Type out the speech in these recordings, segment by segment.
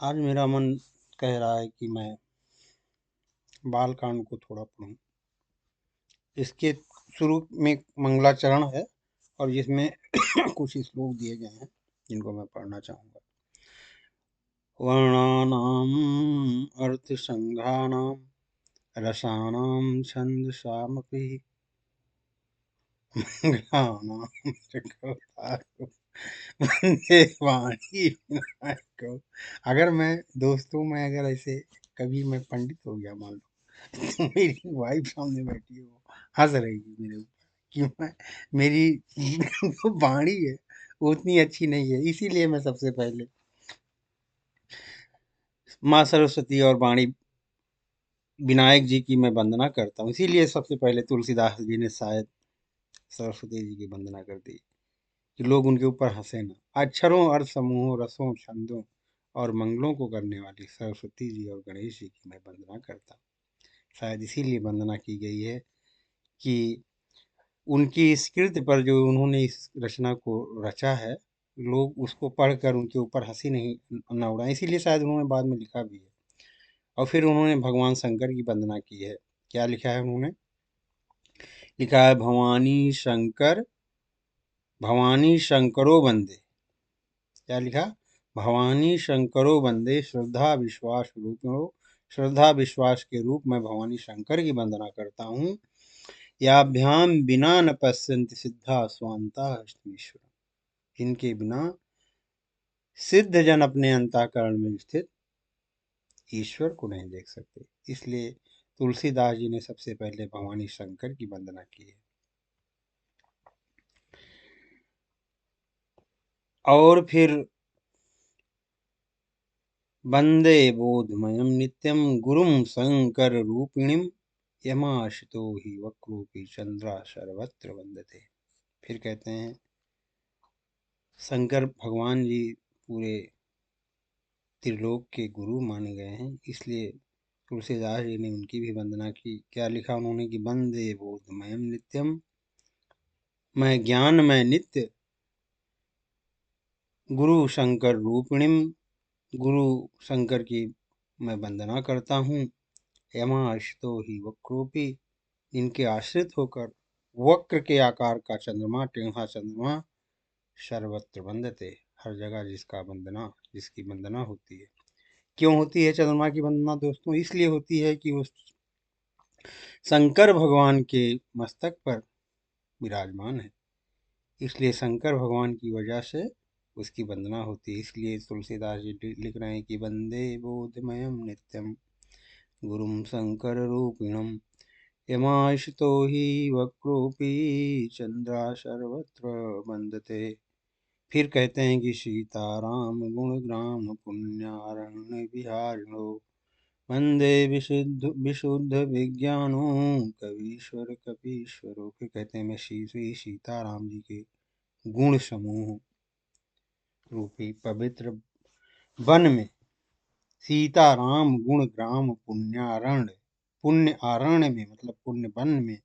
आज मेरा मन कह रहा है कि मैं बालकांड को थोड़ा पढूं। इसके शुरू में मंगलाचरण है और जिसमें कुछ श्लोक दिए गए हैं जिनको मैं पढ़ना चाहूंगा। वर्णानाम अर्थसंघानाम रसानाम छंदसामपि मंगलानाम चक्रवर्तारो वंदे वाणी विनायको। अगर मैं दोस्तों में अगर ऐसे कभी मैं पंडित हो गया मान लो तो मेरी वाइफ सामने बैठी है, वो हंस रहेगी मेरे ऊपर कि मैं मेरी जो वाणी है वो उतनी अच्छी नहीं है। इसीलिए मैं सबसे पहले माँ सरस्वती और वाणी विनायक जी की मैं वंदना करता हूँ। इसीलिए सबसे पहले तुलसीदास जी ने शायद सरस्वती जी की वंदना कर दी कि लोग उनके ऊपर हंसे ना। अक्षरों, अर्थ समूहों, रसों, छंदों और मंगलों को करने वाली सरस्वती जी और गणेश जी की मैं वंदना करता हूँ। शायद इसीलिए वंदना की गई है कि उनकी इस कृत्य पर जो उन्होंने इस रचना को रचा है, लोग उसको पढ़कर उनके ऊपर हंसी नहीं न उड़ाएं। इसीलिए शायद उन्होंने बाद में लिखा भी है। और फिर उन्होंने भगवान शंकर की वंदना की है। क्या लिखा है उन्होंने? लिखा है भवानी शंकरो वंदे। क्या लिखा? भवानी शंकरो वंदे श्रद्धा विश्वास रूपिणो। श्रद्धा विश्वास के रूप में भवानी शंकर की वंदना करता हूँ। याभ्याम बिना न पश्यन्ति सिद्धा स्वान्ता अष्टमीश्वर। इनके बिना सिद्ध जन अपने अंतःकरण में स्थित ईश्वर को नहीं देख सकते। इसलिए तुलसीदास जी ने सबसे पहले भवानी शंकर की वंदना की है। और फिर वंदे बोधमयं नित्यं गुरुं शंकर रूपिणीं यमाशितो हि वक्रोपि चंद्रा सर्वत्र वंदते। फिर कहते हैं शंकर भगवान जी पूरे त्रिलोक के गुरु माने गए हैं। इसलिए तुलसीदास जी ने उनकी भी वंदना की। क्या लिखा उन्होंने कि वंदे बोधमयं नित्यम, मैं ज्ञान में नित्य गुरु शंकर रूपिणीम, गुरु शंकर की मैं वंदना करता हूँ। यमाश्रितो ही वक्रोपी, इनके आश्रित होकर वक्र के आकार का चंद्रमा, टेढ़ा चंद्रमा सर्वत्र वंदते, हर जगह जिसकी वंदना होती है। क्यों होती है चंद्रमा की वंदना दोस्तों? इसलिए होती है कि उस शंकर भगवान के मस्तक पर विराजमान है। इसलिए शंकर भगवान की वजह से उसकी वंदना होती है। इसलिए तुलसीदास जी लिख रहे हैं कि वंदे बोधमयं नित्यं गुरुं शंकर रूपिणम् यमाश्रितो हि वक्रोऽपि चंद्रा सर्वत्र वंदते। फिर कहते हैं कि सीताराम गुणग्राम पुण्यारण्य विहारिणो वंदे विशुद्ध विज्ञानो कवीश्वर कपीश्वरो। फिर कहते हैं मैं श्री सीताराम जी के गुण समूह रूपी पवित्र वन में, सीताराम गुण ग्राम पुण्यारण्य, पुण्य आरण्य में मतलब पुण्य वन में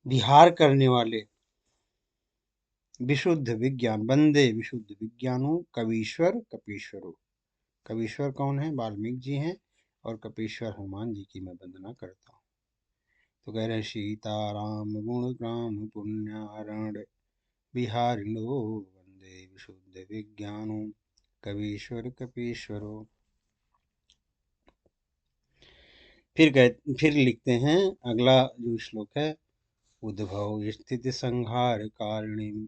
विहार करने वाले विशुद्ध विज्ञान, वंदे विशुद्ध विज्ञानो कवीश्वर कपीश्वरो। कवीश्वर कौन है? वाल्मीकि जी हैं। और कपीश्वर हनुमान जी की मैं वंदना करता हूँ। तो कह रहे हैं सीताराम गुण ग्राम पुण्यारण्य विहारिणो वंदे विशुद्ध विज्ञानो कवीश्वर कपीश्वरो। फिर लिखते हैं अगला जो श्लोक है, उद्भव स्थिति संहार कारिणीम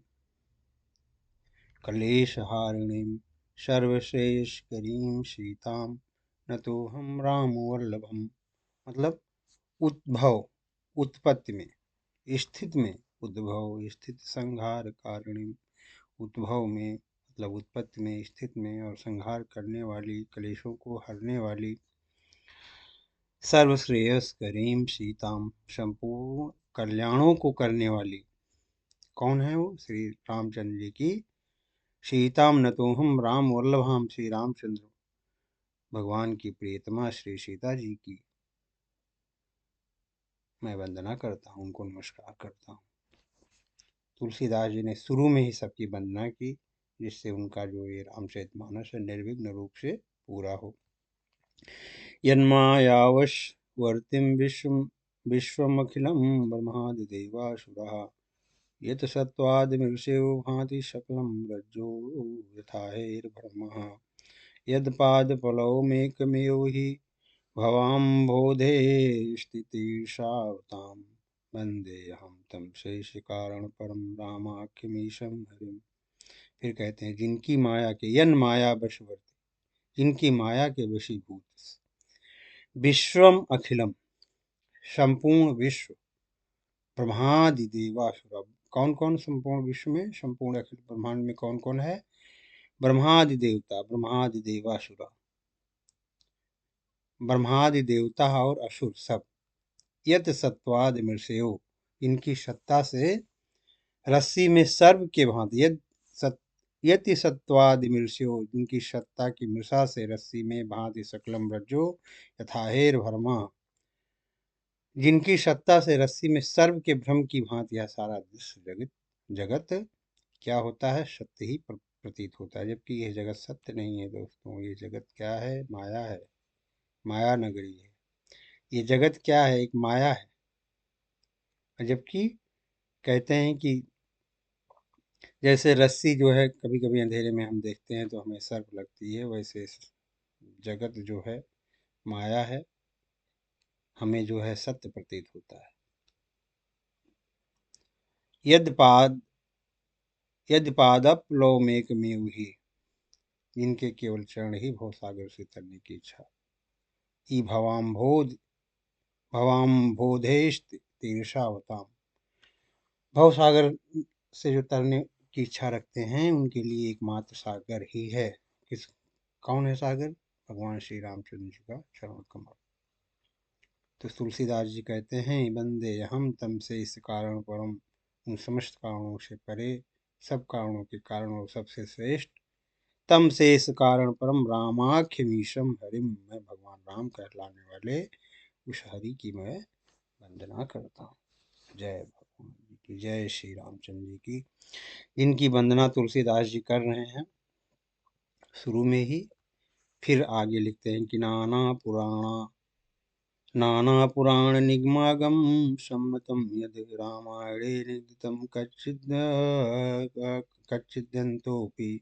क्लेशहारिणीम सर्वश्रेष्ठकरीं सीताम नतोहम राम वल्लभम। मतलब उद्भव, उत्पत्ति में, स्थित में, उद्भव स्थित संहार कारिणी, उद्भव में मतलब उत्पत्ति में, स्थित में और संहार करने वाली, क्लेशों को हरने वाली, सर्वश्रेयस करीम सीताम, संपूर्ण कल्याणों को करने वाली कौन है? वो श्री रामचंद्र जी की सीताम नतोहम राम वल्लभाम, श्री रामचंद्र भगवान की प्रियतमा श्री सीता जी की मैं वंदना करता हूँ, उनको नमस्कार करता हूँ। तुलसीदास जी ने शुरू में ही सबकी वंदना की जिससे उनका जो ये रामचरितमानस है निर्विघ्न रूप से पूरा हो। यन्मायावशवर्तिं विश्वमखिलं ब्रह्मादिदेवासुरः यत्सत्त्वादिमृषयो भाति सकलं रज्जो यथा हेर्ब्रह्मः यत्पादपलवमेकमेव हि भवाम्भोधे स्थितिर्षावतां वन्देऽहं तं शेषकारणपरं रामाख्यमीशं हरिम्। फिर कहते हैं जिनकी माया के यन माया वशवर्ती, जिनकी माया के वशीभूत विश्वम अखिलम, संपूर्ण विश्व, ब्रह्मादि देवासुर, कौन कौन संपूर्ण विश्व में, संपूर्ण अखिल ब्रह्मांड में कौन कौन है? ब्रह्मादि देवता, ब्रह्मादि देवासुर, ब्रह्मादि देवता और असुर सब, यत सत्वाद मृषयो, इनकी सत्ता से रस्सी में सर्व के भांति, यति सत्वादि मृषयो, जिनकी सत्ता की मृषा से रस्सी में भांति सकलम रज्जो यथाहेर भरमा, जिनकी सत्ता से रस्सी में सर्व के भ्रम की भांति यह सारा जगत जगत क्या होता है? सत्य ही प्रतीत होता है, जबकि यह जगत सत्य नहीं है दोस्तों। ये जगत क्या है? माया है, माया नगरी है। ये जगत क्या है? एक माया है। जबकि कहते हैं कि जैसे रस्सी जो है कभी कभी अंधेरे में हम देखते हैं तो हमें सर्प लगती है, वैसे जगत जो है माया है, हमें जो है सत्य प्रतीत होता है। यद पादपलोमेकमेव ही, जिनके केवल चरण ही भवसागर से तरने की इच्छा, ई भवाम्भोधेश तीर्षावताम, भवसागर से जो तरने की इच्छा रखते हैं उनके लिए एकमात्र सागर ही है। कौन है सागर? भगवान श्री रामचंद्र जी का चरण कमल। तो तुलसीदास जी कहते हैं बंदे हम तम से इस कारण परम, उन समस्त कारणों से परे, सब कारणों के कारण और सबसे श्रेष्ठ, तम से इस कारण परम रामाख्यमीशम हरिम, मैं भगवान राम कहलाने वाले उस हरि की मैं वंदना करता हूँ। जय भगवान जी की, जय श्री रामचंद्र जी की। इनकी वंदना तुलसीदास जी कर रहे हैं शुरू में ही। फिर आगे लिखते हैं कि नाना पुराण निगमागम सम्मतम यद रामायणे निदितम कच्चिदंतोपि।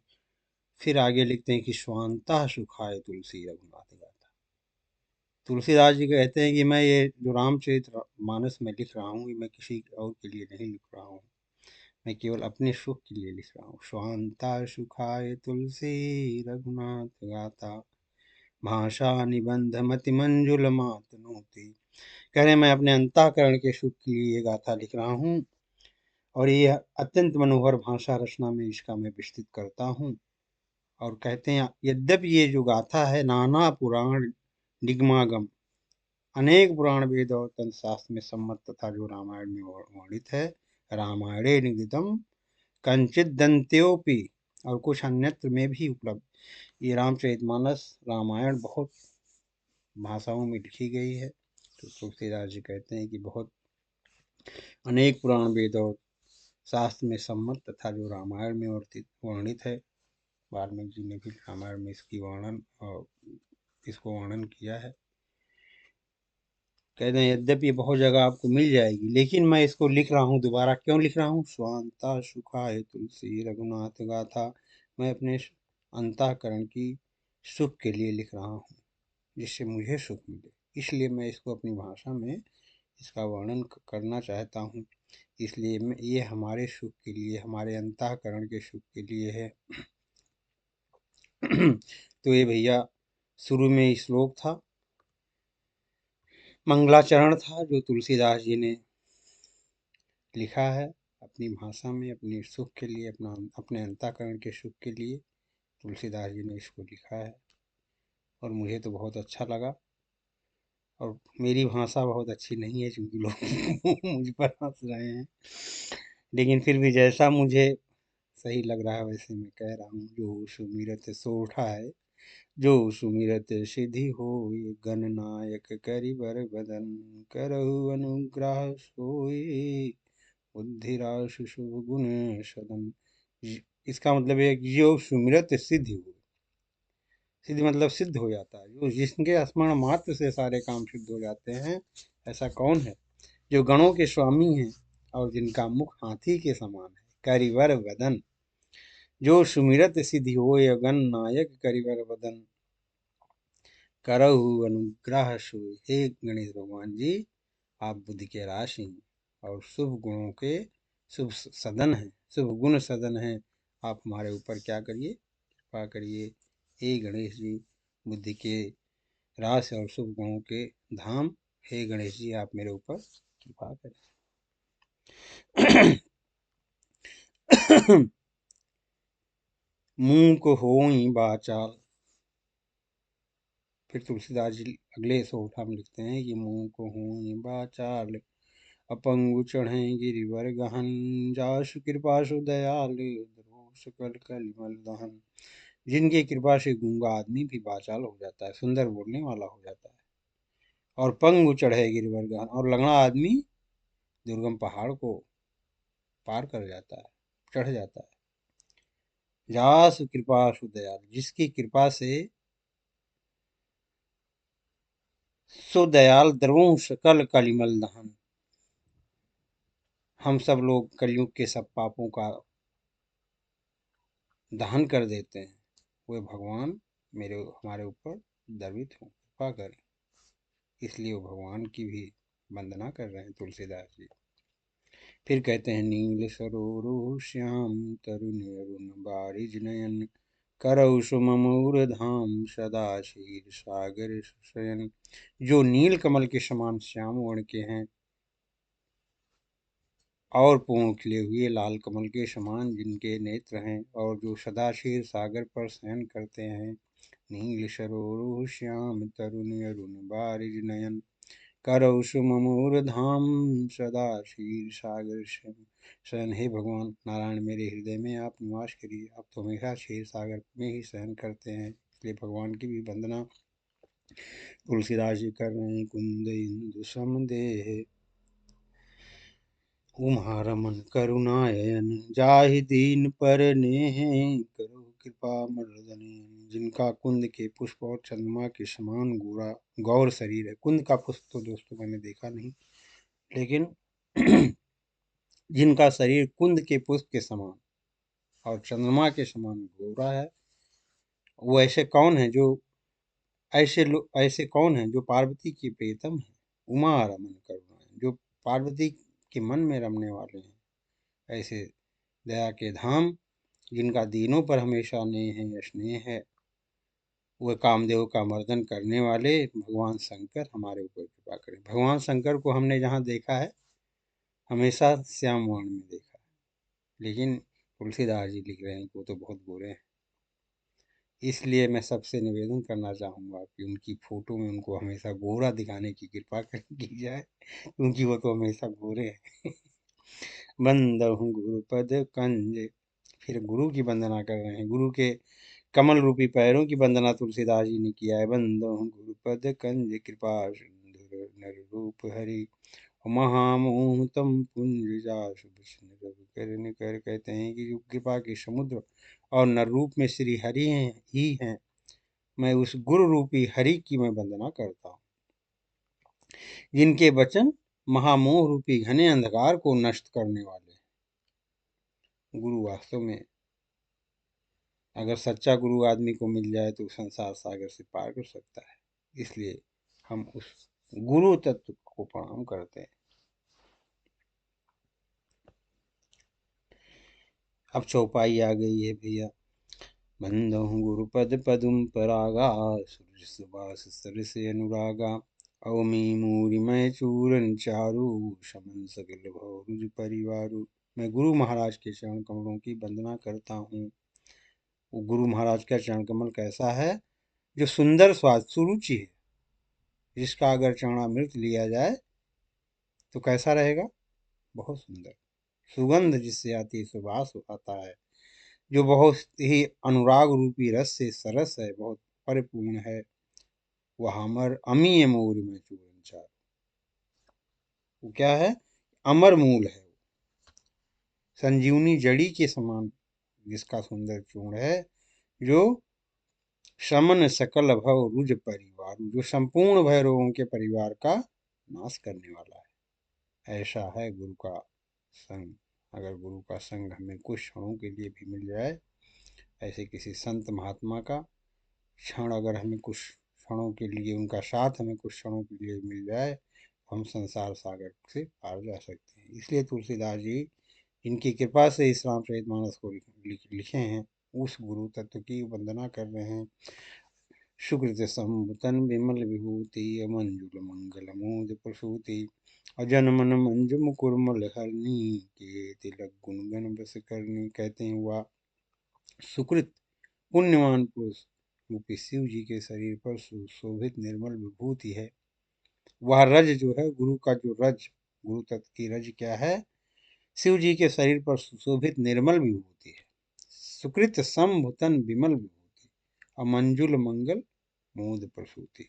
फिर आगे लिखते हैं कि स्वांता सुखाय तुलसी रघुनाथ गाथा। तुलसीदास जी कहते हैं कि मैं ये जो रामचरित मानस में लिख रहा हूँ, ये मैं किसी और के लिए नहीं लिख रहा हूँ, मैं केवल अपने सुख के लिए लिख रहा हूँ। स्वांता सुखाय तुलसी रघुनाथ गाथा, भाषा निबंध मति मंजुल मातनोति। कह रहे मैं अपने अंतःकरण के सुख के लिए ये गाथा लिख रहा हूँ, और ये अत्यंत मनोहर भाषा रचना में इसका मैं विस्तृत करता हूँ। और कहते हैं यद्यपि ये जो गाथा है नाना पुराण निगमागम, अनेक पुराण वेद और तंत्र शास्त्र में सम्मत तथा जो रामायण में वर्णित है, रामायणे निदितम कंचित दंत्योपि, और कुछ अन्यत्र में भी उपलब्ध। ये रामचरितमानस रामायण बहुत भाषाओं में लिखी गई है। तो तुलसीदास जी कहते हैं कि बहुत अनेक पुराण वेद और शास्त्र में सम्मत तथा जो रामायण में वर्णित है, वाल्मीकि जी ने भी रामायण में इसकी वर्णन और इसको वर्णन किया है। कहते हैं यद्यपि ये बहुत जगह आपको मिल जाएगी, लेकिन मैं इसको लिख रहा हूँ दोबारा। क्यों लिख रहा हूँ? स्वांता सुखाय तुलसी रघुनाथ गाथा, मैं अपने अंतःकरण की सुख के लिए लिख रहा हूँ, जिससे मुझे सुख मिले, इसलिए मैं इसको अपनी भाषा में इसका वर्णन करना चाहता हूँ। इसलिए ये हमारे सुख के लिए, हमारे अंतःकरण के सुख के लिए है। तो ये भैया शुरू में श्लोक था, मंगलाचरण था, जो तुलसीदास जी ने लिखा है अपनी भाषा में, अपने सुख के लिए, अपने अंतःकरण के सुख के लिए तुलसीदास जी ने इसको लिखा है। और मुझे तो बहुत अच्छा लगा। और मेरी भाषा बहुत अच्छी नहीं है, क्योंकि लोग मुझ पर हंस रहे हैं, लेकिन फिर भी जैसा मुझे सही लग रहा है वैसे मैं कह रहा हूँ। जो सुमिरत सोठा है, जो सुमिरत सिद्धि हो, ये गणनायक करिबर बदन, करहु अनुग्रह सोई बुद्धि राशि शुभ गुण सदन। इसका मतलब है कि जो सुमिरत सिद्धि हो, सिद्धि मतलब सिद्ध हो जाता है, जो जिसके स्मरण मात्र से सारे काम सिद्ध हो जाते हैं। ऐसा कौन है? जो गणों के स्वामी हैं और जिनका मुख हाथी के समान है, करिवर वदन। जो सुमिरत सिद्धि हो गण नायक करिवर वदन, करहु अनुग्रह सुय। हे गणेश भगवान जी, आप बुद्धि के राशि हैं और शुभ गुणों के शुभ सदन हैं, शुभ गुण सदन हैं। आप हमारे ऊपर क्या करिए, कृपा करिए। हे गणेश जी, बुद्धि के रास और शुभ गुणों के धाम, हे गणेश जी, आप मेरे ऊपर कृपा करें। मुंह को होई बाचाल। फिर तुलसीदास जी अगले सोठा में लिखते हैं कि मुंह को होई बाचाल, अपंगु चढ़े गिरिवर गहन, जासु कृपा सु दयाल, सकल कलिमल दहन। जिनकी कृपा से गूंगा आदमी भी बाचाल हो जाता है, सुंदर बोलने वाला हो जाता है। और पंगु चढ़े गिरिवर गहन, और लंगड़ा आदमी दुर्गम पहाड़ को पार कर जाता है, चढ़ जाता है। जासु कृपा सु दयाल, जिसकी कृपा से सो दयाल, द्रवों सकल कलिमल दहन। हम सब लोग कलयुग के सब पापों का दहन कर देते हैं। वे भगवान मेरे हमारे ऊपर दर्वित हों, कृपा करें। इसलिए वो भगवान की भी वंदना कर रहे हैं तुलसीदास जी। फिर कहते हैं नील सरोरु श्याम तरुण अरुण बारिज नयन, करौ सुममूर धाम सदा क्षीर सागर शयन। जो नील कमल के समान श्याम वर्ण के हैं और पूर्ण खिले हुए लाल कमल के समान जिनके नेत्र हैं, और जो सदा क्षीर सागर पर शयन करते हैं। नील सरोरु श्याम तरुण अरुण बारिज नयन, करौ सुममूर धाम सदा क्षीर सागर शयन। हे भगवान नारायण, मेरे हृदय में आप निवास करिए। आप तो हमेशा क्षीर सागर में ही शयन करते हैं, इसलिए भगवान की भी वंदना तुलसीदास जी कर रहे हैं। कुंद इंदु समदेह उमा रमन करुणायन, जाहि दीन पर नेह करो कृपा मर्दन। जिनका कुंद के पुष्प और चंद्रमा के समान गोरा गौर शरीर है। कुंद का पुष्प तो दोस्तों मैंने देखा नहीं, लेकिन जिनका शरीर कुंद के पुष्प के समान और चंद्रमा के समान गोरा है, वो ऐसे कौन है जो ऐसे कौन है जो पार्वती की प्रियतम है। उमा रमन करुणायन, जो पार्वती के मन में रमने वाले हैं। ऐसे दया के धाम, जिनका दीनों पर हमेशा नेह है, स्नेह है, वह कामदेव का मर्दन करने वाले भगवान शंकर हमारे ऊपर कृपा करें। भगवान शंकर को हमने जहाँ देखा है, हमेशा श्याम वर्ण में देखा है, लेकिन तुलसीदास जी लिख रहे हैं कि वो तो बहुत गोरे हैं। इसलिए मैं सबसे निवेदन करना चाहूँगा कि उनकी फोटो में उनको हमेशा गोरा दिखाने की कृपा की जाए, क्योंकि वो तो हमेशा गोरे हैं। बंदहु गुरुपद कंज। फिर गुरु की वंदना कर रहे हैं। गुरु के कमल रूपी पैरों की वंदना तुलसीदास जी ने किया है। बंदहु गुरुपद कंज कृपा सिंधु नर रूप हरि, महामोह तम पुंज जासु विष्णु रवि करन कर। कहते हैं कि जो कृपा के समुद्र और नर रूप में श्री हरि हैं ही हैं, मैं उस गुरु रूपी हरि की मैं वंदना करता हूँ, जिनके वचन महामोह रूपी घने अंधकार को नष्ट करने वाले हैं। गुरु वास्तव में अगर सच्चा गुरु आदमी को मिल जाए तो संसार सागर से पार कर सकता है। इसलिए हम उस गुरु तत्व को प्रणाम करते हैं। अब चौपाई आ गई है भैया। बंदहु गुरुपद पदुम परागा, सूर्य सुबास सरस अनुरागा। अवमी मूरिमय चूरन चारु, समन सकल भौरुज परिवारु। मैं गुरु महाराज के चरण कमलों की वंदना करता हूँ। वो गुरु महाराज का चरण कमल कैसा है? जो सुंदर स्वाद सुरुचि है, जिसका अगर चरणामृत लिया जाए तो कैसा रहेगा? बहुत सुंदर। सुगंध जिससे आती है, सुबास आता है, जो बहुत ही अनुराग रूपी रस से सरस है, बहुत परिपूर्ण है। वह अमर अमीय मोर में चूरन चार। वो क्या है? अमर मूल है, संजीवनी जड़ी के समान जिसका सुंदर चूर्ण है, जो शमन सकल भव रुज परिवार, जो संपूर्ण भय रोगों के परिवार का नाश करने वाला है। ऐसा है गुरु का संग। अगर गुरु का संग हमें कुछ क्षणों के लिए भी मिल जाए, ऐसे किसी संत महात्मा का क्षण अगर हमें कुछ क्षणों के लिए, उनका साथ हमें कुछ क्षणों के लिए मिल जाए, तो हम संसार सागर से पार जा सकते हैं। इसलिए तुलसीदास जी, इनकी कृपा से इस रामचरितमानस को लिखे हैं, उस गुरु तत्व की वंदना कर रहे हैं। सुकृत संतन विमल विभूति, मंजुल मंगल मोद प्रसूति, अजन मन मंज मुकुर मल हरनी, के तिलक गुण गण बस करनी। कहते हैं हुआ सुकृत पुण्यवान पुरुष रूपी शिव जी के शरीर पर सुशोभित निर्मल विभूति है। वह रज जो है, गुरु का जो रज, गुरु तत्व की रज क्या है? शिव जी के शरीर पर सुशोभित निर्मल विभूति है। सुकृत संभुतन विमल विभूति, अमंजुल मंगल मोद प्रसूति,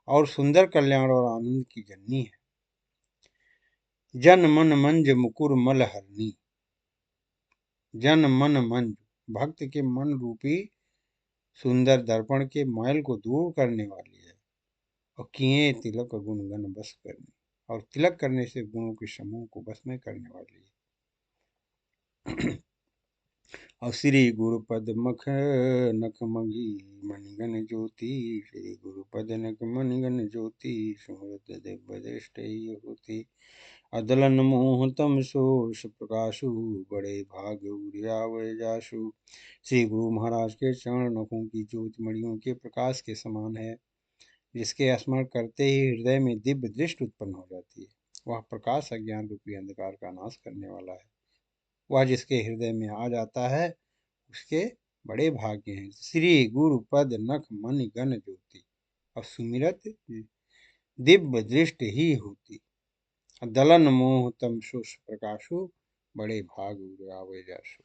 और सुंदर कल्याण और आनंद की जननी है। जन मन मंज मुकुर मल हरनी, जन मन मंज, भक्त के मन रूपी सुंदर दर्पण के मैल को दूर करने वाली है। और किए तिलक गुण गण बस करनी, और तिलक करने से गुणों के समूह को बस में करने वाली है। और श्री गुरुपद मख नख मगी मणिगन ज्योति, श्री गुरुपद नख मणिगन ज्योति, सुमृत दिव्य दृष्टि होती। अदलन मोह तम सोष प्रकाशु, बड़े भाग उरियावे जासु। श्री गुरु महाराज के चरण नखों की ज्योति मणियों के प्रकाश के समान है, जिसके स्मरण करते ही हृदय में दिव्य दृष्टि उत्पन्न हो जाती है। वह प्रकाश अज्ञान रूपी अंधकार का नाश करने वाला है। वह जिसके हृदय में आ जाता है, उसके बड़े भाग्य हैं। श्री गुरु पद नख मन गण ज्योति, और सुमिरत दिव्य दृष्टि ही होती। दलन मोह तम सुष प्रकाशु, बड़े भाग उरावे जासु।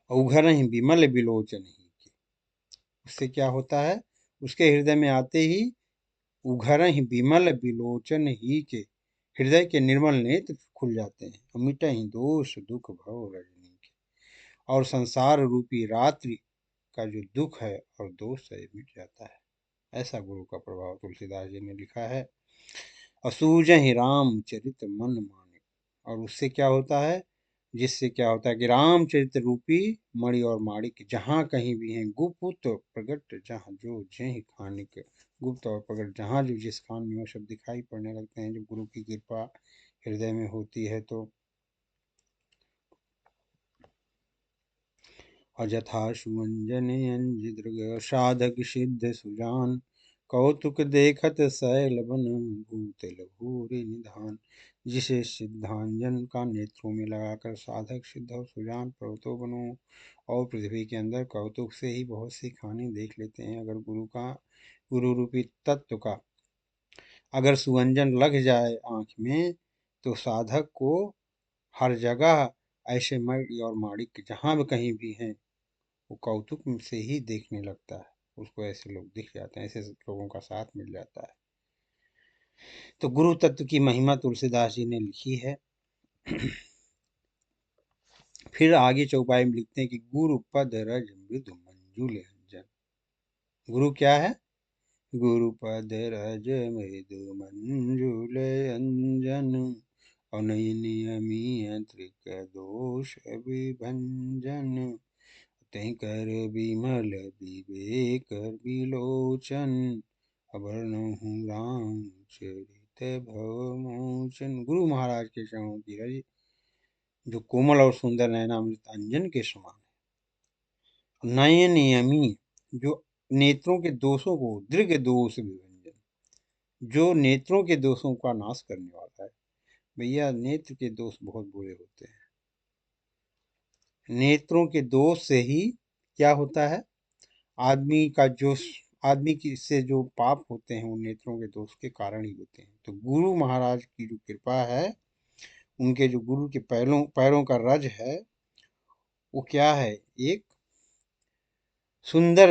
उघर ही विमल विलोचन ही की, उससे क्या होता है? उसके हृदय में आते ही उघर ही विमल विलोचन ही के, हृदय के निर्मल नेत्र खुल जाते हैं। अमिट ही दोष दुख भव रजनी के, और संसार रूपी रात्रि का जो दुख है और दोष है मिट जाता है। ऐसा गुरु का प्रभाव तुलसीदास जी ने लिखा है। असूज ही राम चरित मन माने, और उससे क्या होता है? जिससे क्या होता है कि रामचरित रूपी मणि और माणिक जहाँ कहीं भी हैं, गुप्त प्रगट जहाँ जो जय खानिक, गुप्त और प्रगट जहाँ जो जिस खान में वो सब दिखाई पड़ने लगते हैं, जब गुरु की कृपा हृदय में होती है तो। अजथा सुमंजन अंजिद्रग, साधक सिद्ध सुजान, कौतुक देखत शैल बन, भूतल भूरि निधान। जिसे सिद्धांजन का नेत्रों में लगाकर साधक सिद्ध और सुजान पर्वतों बनो और पृथ्वी के अंदर कौतुक से ही बहुत सी खाने देख लेते हैं। अगर गुरु रूपी तत्व का अगर सुअंजन लग जाए आंख में, तो साधक को हर जगह ऐसे मणि और माणिक जहाँ भी कहीं भी हैं, वो कौतुक से ही देखने लगता है। उसको ऐसे लोग दिख जाते हैं, ऐसे लोगों का साथ मिल जाता है। तो गुरु तत्व की महिमा तुलसीदास जी ने लिखी है। फिर आगे चौपाई में लिखते हैं कि गुरु पद रज मृदु मंजुल अंजन। गुरु क्या है? गुरु पद रज मृदु मंजुल अंजन, अनयनियमी त्रिक दोष विभंजन। तय कर विमल विवेक विलोचन, अवर्णहु राम चरित भवमोचन। गुरु महाराज के चरणों की रज जो कोमल और सुंदर नयनामृत अंजन के समान है। नयनियमी, जो नेत्रों के दोषों को, दृग दोष विभंजन, जो नेत्रों के दोषों का नाश करने वाला है। भैया नेत्र के दोष बहुत बुरे होते हैं। नेत्रों के दोष से ही क्या होता है? आदमी का जो आदमी की से जो पाप होते हैं, वो नेत्रों के दोष के कारण ही होते हैं। तो गुरु महाराज की जो कृपा है, उनके जो गुरु के पैरों पैरों का रज है, वो क्या है? एक सुंदर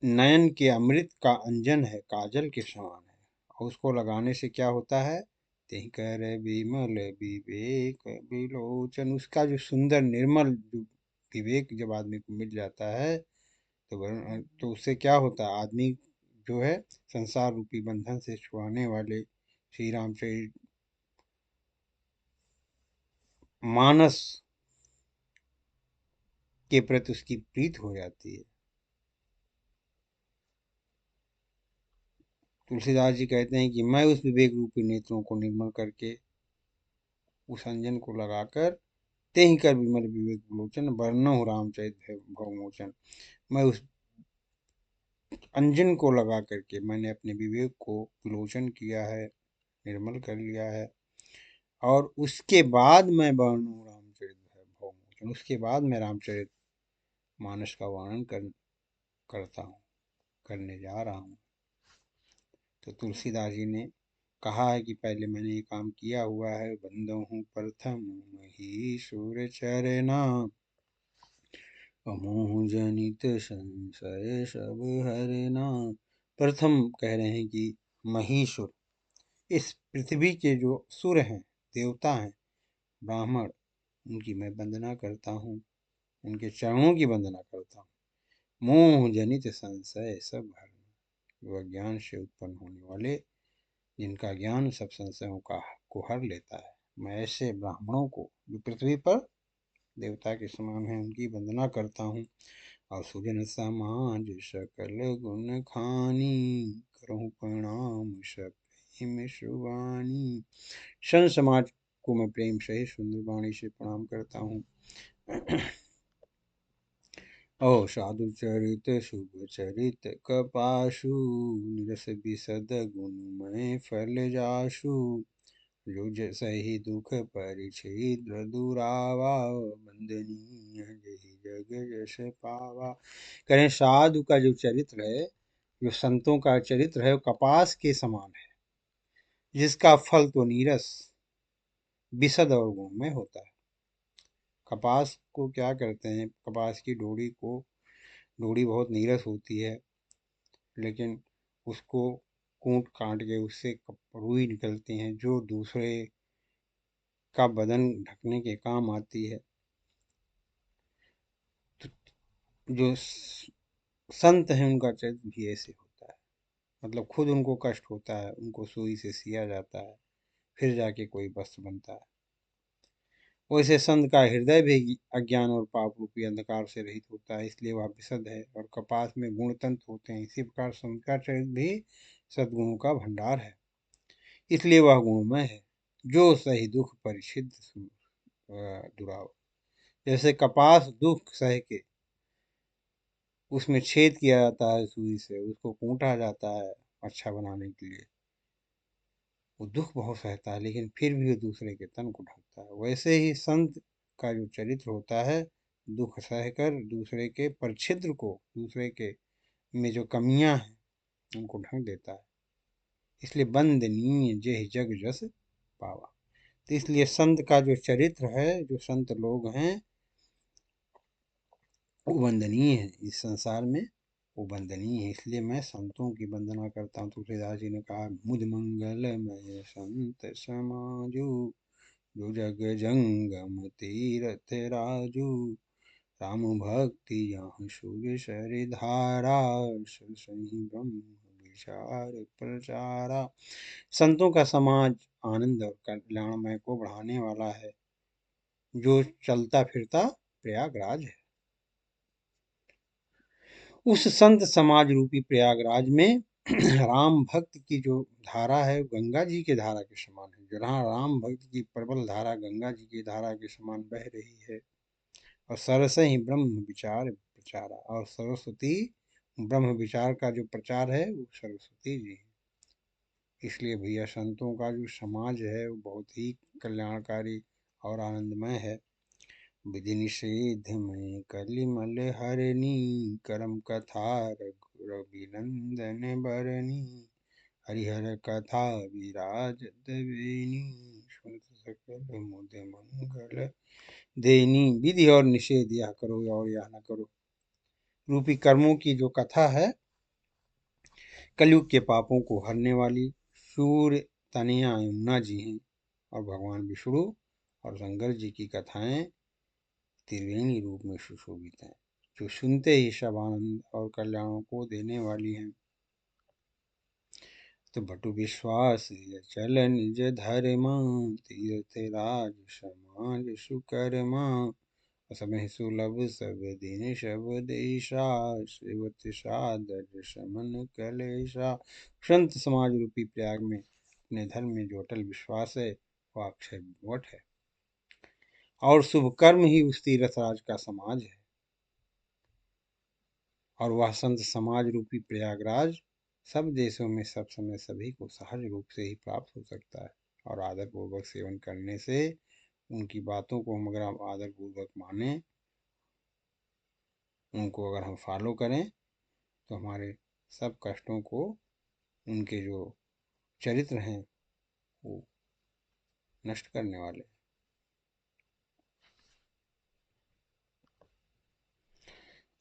नयन के अमृत का अंजन है, काजल के समान है। और उसको लगाने से क्या होता है? तेहि कर विमल विवेक विलोचन। उसका जो सुंदर निर्मल जो विवेक जब आदमी को मिल जाता है तो उससे क्या होता है, आदमी जो है संसार रूपी बंधन से छुड़ाने वाले श्री रामचरित मानस के प्रति उसकी प्रीत हो जाती है। तुलसीदास जी कहते हैं कि मैं उस विवेक रूपी नेत्रों को निर्मल करके उस अंजन को लगाकर तेहि कर विमल विवेक विलोचन वर्णो रामचरित भवमोचन। मैं उस अंजन को लगा करके मैंने अपने विवेक को विलोचन किया है, निर्मल कर लिया है, और उसके बाद मैं वर्णो रामचरित भवमोचन, उसके बाद मैं रामचरित मानस का वर्णन करता हूँ, करने जा रहा हूँ। तो तुलसीदास जी ने कहा है कि पहले मैंने ये काम किया हुआ है। बंदो हूँ प्रथम ही सूर्य चरना, अमोह जनित संशय सब हरना। प्रथम कह रहे हैं कि महीसुर, इस पृथ्वी के जो सुर हैं, देवता हैं, ब्राह्मण, उनकी मैं वंदना करता हूँ, उनके चरणों की वंदना करता हूँ। मोह जनित संशय सब हरना, वह ज्ञान से उत्पन्न होने वाले, जिनका ज्ञान सब संशयों को हर लेता है। मैं ऐसे ब्राह्मणों को जो पृथ्वी पर देवता के समान है उनकी वंदना करता हूँ। और सुजन समाज सकल गुण खानी, करहूँ प्रणाम सब प्रेम सुवानी। सन समाज को मैं प्रेम सहित सुंदर वाणी से प्रणाम करता हूँ। ओ साधु चरित शुभ चरित कपासु, निरस विशद गुणमय फल जासु। जो सही दुख परिच्छेद दुरावा, वंदनीय जहि जग यश पावा। करें साधु का जो चरित्र है, जो संतों का चरित्र है, वो कपास के समान है, जिसका फल तो नीरस विशद और गुणमय होता है। कपास को क्या करते हैं, कपास की डोरी बहुत नीरस होती है, लेकिन उसको कूट काट के उससे रुई निकलती हैं जो दूसरे का बदन ढकने के काम आती है। तो जो संत हैं उनका चरित्र भी ऐसे होता है, मतलब खुद उनको कष्ट होता है, उनको सुई से सिया जाता है, फिर जाके कोई वस्त्र बनता है। वैसे संत का हृदय भी अज्ञान और पाप रूपी अंधकार से रहित होता है, इसलिए वह विशद है, और कपास में गुण तंत्र होते हैं। इसी प्रकार संत का चरित्र भी सद्गुणों का भंडार है, इसलिए वह गुणमय है। जो सही दुख परिचिद दुराव, जैसे कपास दुख सह के उसमें छेद किया जाता है सुई से, उसको कूटा जाता है अच्छा बनाने के लिए, वो दुख बहुत सहता है, लेकिन फिर भी वो दूसरे के तन को ढकता है। वैसे ही संत का जो चरित्र होता है, दुख सहकर दूसरे के परछिद्र को, दूसरे के में जो कमियां हैं उनको ढक देता है। इसलिए बंदनीय जेहि जग जस पावा। तो इसलिए संत का जो चरित्र है, जो संत लोग हैं, वो वंदनीय है इस संसार में, वो वंदनीय है। इसलिए मैं संतों की वंदना करता हूँ। तुलसीदास जी ने कहा, मुद मंगलमय संत समाजू, जो जग जंगम तीरथ राजू। राम भक्ति यहाँ सूर्य सरि धारा, सही ब्रह्म विचार प्रचारा। संतों का समाज आनंद और कल्याणमय को बढ़ाने वाला है, जो चलता फिरता प्रयागराज है। उस संत समाज रूपी प्रयागराज में राम भक्त की जो धारा है, गंगा जी के धारा के समान है। जहाँ राम भक्त की प्रबल धारा गंगा जी की धारा के समान बह रही है। और सरस ही ब्रह्म विचार प्रचारा, और सरस्वती ब्रह्म विचार का जो प्रचार है वो सरस्वती जी है। इसलिए भैया संतों का जो समाज है वो बहुत ही कल्याणकारी और आनंदमय है। विधि निषेध में कलिमल हरनी, करम कथा रघुरविनंदन बरनी। हरिहर कथा विराज देवेनी, सुनत सकल मुद मंगल देनी। विधि और निषेध, यह करो और यह न करो रूपी कर्मों की जो कथा है, कलयुग के पापों को हरने वाली, सूर्य तनया यमुना जी हैं और भगवान विष्णु और शंकर जी की कथाएं त्रिवेणी रूप में सुशोभित हैं, जो सुनते ही सब आनंद और कल्याणों को देने वाली हैं। तो बटु विश्वास चल निज धर्मा, तीर्थ राज समाज सुकर्मा, असमहि सुलभ सब दिन सब देशा, सेवत सादर समन कलेशा। संत समाज रूपी प्रयाग में अपने धर्म में जो अटल विश्वास है वह अक्षय वट है, और शुभ कर्म ही उस तीर्थ राज का समाज है, और वह संत समाज रूपी प्रयागराज सब देशों में सब समय सभी को सहज रूप से ही प्राप्त हो सकता है। और आदर पूर्वक सेवन करने से उनकी बातों को हम अगर हम आदर पूर्वक माने, उनको अगर हम फॉलो करें, तो हमारे सब कष्टों को उनके जो चरित्र हैं वो नष्ट करने वाले।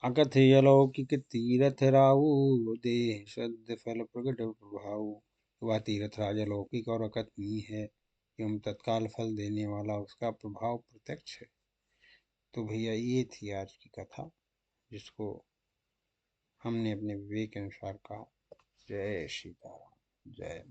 अकथय अलौकिक तीरथ राहु, देह सद फल प्रकट प्रभाव। वह तीर्थ राज अलौकिक और अकथनीय है एवं तत्काल फल देने वाला उसका प्रभाव प्रत्यक्ष है। तो भैया ये थी आज की कथा, जिसको हमने अपने विवेक के अनुसार कहा। जय सीताराम, जय।